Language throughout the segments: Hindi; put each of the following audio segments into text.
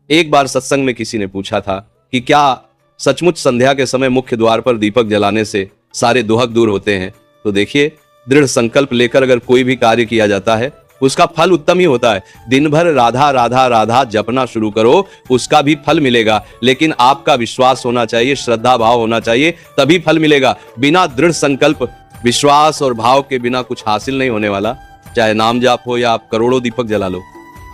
एक बार सत्संग में किसी ने पूछा था कि क्या सचमुच संध्या के समय मुख्य द्वार पर दीपक जलाने से सारे दुहक दूर होते हैं? तो देखिए, दृढ़ संकल्प लेकर अगर कोई भी कार्य किया जाता है उसका फल उत्तम ही होता है। दिन भर राधा राधा राधा जपना शुरू करो, उसका भी फल मिलेगा, लेकिन आपका विश्वास होना चाहिए, श्रद्धा भाव होना चाहिए, तभी फल मिलेगा। बिना दृढ़ संकल्प, विश्वास और भाव के बिना कुछ हासिल नहीं होने वाला। चाहे नाम जाप हो या आप करोड़ों दीपक जला लो।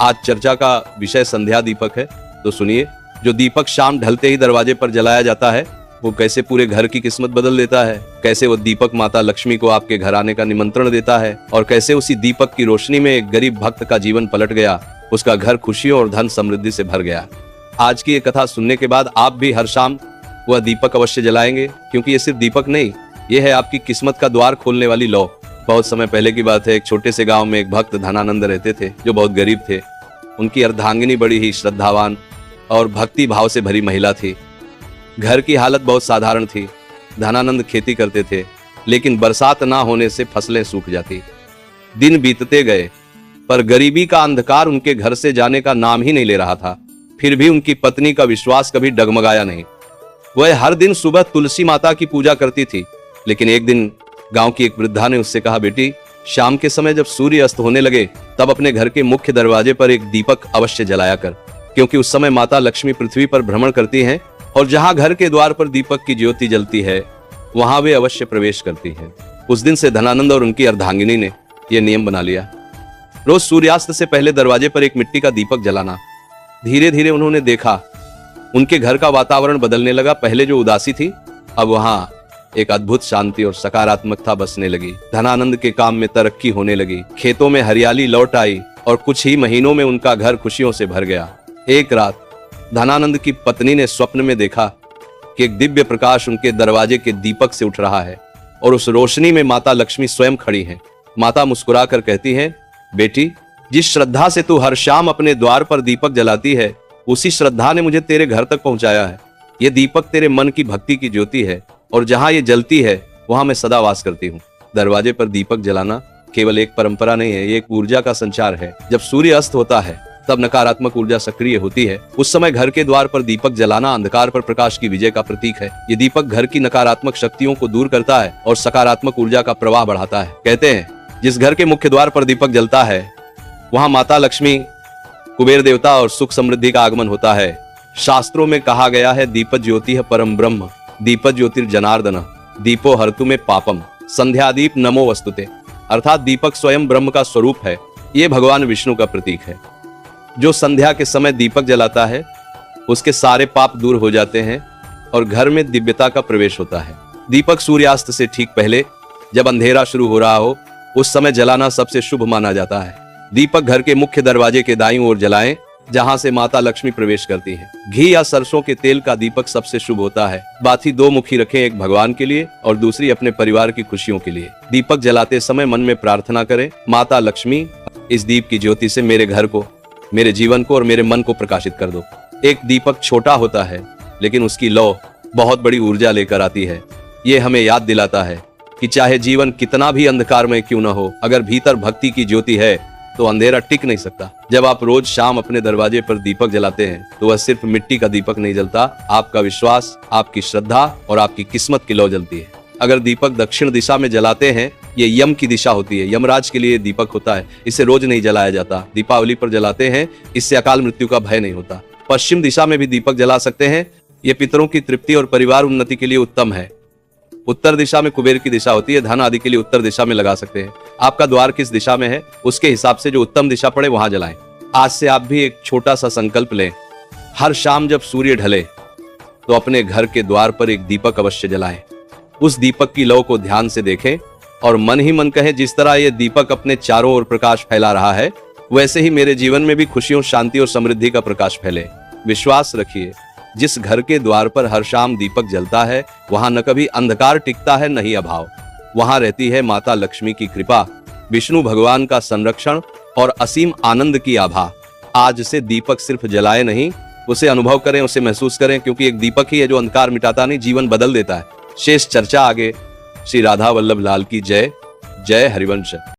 आज चर्चा का विषय संध्या दीपक है, तो सुनिए, जो दीपक शाम ढलते ही दरवाजे पर जलाया जाता है वो कैसे पूरे घर की किस्मत बदल देता है, कैसे वो दीपक माता लक्ष्मी को आपके घर आने का निमंत्रण देता है, और कैसे उसी दीपक की रोशनी में एक गरीब भक्त का जीवन पलट गया, उसका घर खुशियों और धन समृद्धि से भर गया। आज की ये कथा सुनने के बाद आप भी हर शाम वह दीपक अवश्य जलाएंगे, क्योंकि ये सिर्फ दीपक नहीं, ये है आपकी किस्मत का द्वार खोलने वाली लौ। बहुत समय पहले की बात है, एक छोटे से गांव में एक भक्त धनानंद रहते थे जो बहुत गरीब थे। उनकी अर्धांगिनी बड़ी ही श्रद्धावान और भक्ति भाव से भरी महिला थी। घर की हालत बहुत साधारण थी। धनानंद खेती करते थे, लेकिन बरसात ना होने से फसलें सूख जाती। दिन बीतते गए, पर गरीबी का अंधकार उनके घर से जाने का नाम ही नहीं ले रहा था। फिर भी उनकी पत्नी का विश्वास कभी डगमगाया नहीं। वह हर दिन सुबह तुलसी माता की पूजा करती थी, लेकिन एक दिन गांव की एक वृद्धा ने उससे कहा, बेटी, शाम के समय जब सूर्य अस्त होने लगे तब अपने घर के मुख्य दरवाजे पर एक दीपक अवश्य जलाया कर, क्योंकि उस समय माता लक्ष्मी पृथ्वी पर भ्रमण करती हैं और जहां घर के द्वार पर दीपक की ज्योति जलती है वहां वे अवश्य प्रवेश करती हैं। उस दिन से धनानंद और उनकी अर्धांगिनी ने यह नियम बना लिया, रोज सूर्यास्त से पहले दरवाजे पर एक मिट्टी का दीपक जलाना। धीरे धीरे उन्होंने देखा उनके घर का वातावरण बदलने लगा। पहले जो उदासी थी, अब वहां एक अद्भुत शांति और सकारात्मकता बसने लगी। धनानंद के काम में तरक्की होने लगी, खेतों में हरियाली लौट आई और कुछ ही महीनों में उनका घर खुशियों से भर गया। एक रात धनानंद की पत्नी ने स्वप्न में देखा कि एक दिव्य प्रकाश उनके दरवाजे के दीपक से उठ रहा है और उस रोशनी में माता लक्ष्मी स्वयं खड़ी हैं। माता मुस्कुराकर कहती हैं, बेटी, जिस श्रद्धा से तू हर शाम अपने द्वार पर दीपक जलाती है, उसी श्रद्धा ने मुझे तेरे घर तक पहुंचाया है। ये दीपक तेरे मन की भक्ति की ज्योति है और जहां ये जलती है वहां मैं सदा वास करती हूँ। दरवाजे पर दीपक जलाना केवल एक परंपरा नहीं है, ये एक ऊर्जा का संचार है। जब सूर्य अस्त होता है तब नकारात्मक ऊर्जा सक्रिय होती है। उस समय घर के द्वार पर दीपक जलाना अंधकार पर प्रकाश की विजय का प्रतीक है। ये दीपक घर की नकारात्मक शक्तियों को दूर करता है और सकारात्मक ऊर्जा का प्रवाह बढ़ाता है। कहते हैं, जिस घर के मुख्य द्वार पर दीपक जलता है वहां माता लक्ष्मी, कुबेर देवता और सुख समृद्धि का आगमन होता है। शास्त्रों में कहा गया है, दीपक ज्योति है परम ब्रह्म, दीपक ज्योतिर्जनार्दन, दीपो हर्तु में पापम, संध्या दीप नमो वस्तुते। अर्थात दीपक स्वयं ब्रह्म का स्वरूप है। ये भगवान विष्णु का प्रतीक है। जो संध्या के समय दीपक जलाता है उसके सारे पाप दूर हो जाते हैं और घर में दिव्यता का प्रवेश होता है। दीपक सूर्यास्त से ठीक पहले, जब अंधेरा शुरू हो रहा हो, उस समय जलाना सबसे शुभ माना जाता है। दीपक घर के मुख्य दरवाजे के दाईं ओर जलाएं, जहां से माता लक्ष्मी प्रवेश करती है। घी या सरसों के तेल का दीपक सबसे शुभ होता है। बाती दो मुखी रखें, एक भगवान के लिए और दूसरी अपने परिवार की खुशियों के लिए। दीपक जलाते समय मन में प्रार्थना करें, माता लक्ष्मी, इस दीप की ज्योति से मेरे घर को, मेरे जीवन को और मेरे मन को प्रकाशित कर दो। एक दीपक छोटा होता है, लेकिन उसकी लौ बहुत बड़ी ऊर्जा लेकर आती है। ये हमें याद दिलाता है कि चाहे जीवन कितना भी अंधकार में क्यों न हो, अगर भीतर भक्ति की ज्योति है तो अंधेरा टिक नहीं सकता। जब आप रोज शाम अपने दरवाजे पर दीपक जलाते हैं तो वह सिर्फ मिट्टी का दीपक नहीं जलता, आपका विश्वास, आपकी श्रद्धा और आपकी किस्मत की लौ जलती है। अगर दीपक दक्षिण दिशा में जलाते हैं, ये यम की दिशा होती है, यमराज के लिए दीपक होता है, इसे रोज नहीं जलाया जाता। दीपावली पर जलाते हैं, इससे अकाल मृत्यु का भय नहीं होता। पश्चिम दिशा में भी दीपक जला सकते हैं, ये पितरों की तृप्ति और परिवार उन्नति के लिए उत्तम है। उत्तर दिशा में कुबेर की दिशा होती है, धन आदि के लिए उत्तर दिशा में लगा सकते हैं। आपका द्वार किस दिशा में है उसके हिसाब से जो उत्तम दिशा पड़े वहां जलाएं। आज से आप भी एक छोटा सा संकल्प लें, हर शाम जब सूर्य ढले तो अपने घर के द्वार पर एक दीपक अवश्य जलाएं। उस दीपक की लौ को ध्यान से देखें और मन ही मन कहें, जिस तरह ये दीपक अपने चारों ओर प्रकाश फैला रहा है, वैसे ही मेरे जीवन में भी खुशियों, शांति और समृद्धि का प्रकाश फैले। विश्वास रखिए, जिस घर के द्वार पर हर शाम दीपक जलता है वहां न कभी अंधकार टिकता है, न ही अभाव। वहां रहती है माता लक्ष्मी की कृपा, विष्णु भगवान का संरक्षण और असीम आनंद की आभा। आज से दीपक सिर्फ जलाए नहीं, उसे अनुभव करें, उसे महसूस करें, क्योंकि एक दीपक ही है जो अंधकार मिटाता नहीं, जीवन बदल देता है। शेष चर्चा आगे। श्री राधा वल्लभ लाल की जय। जय हरिवंश।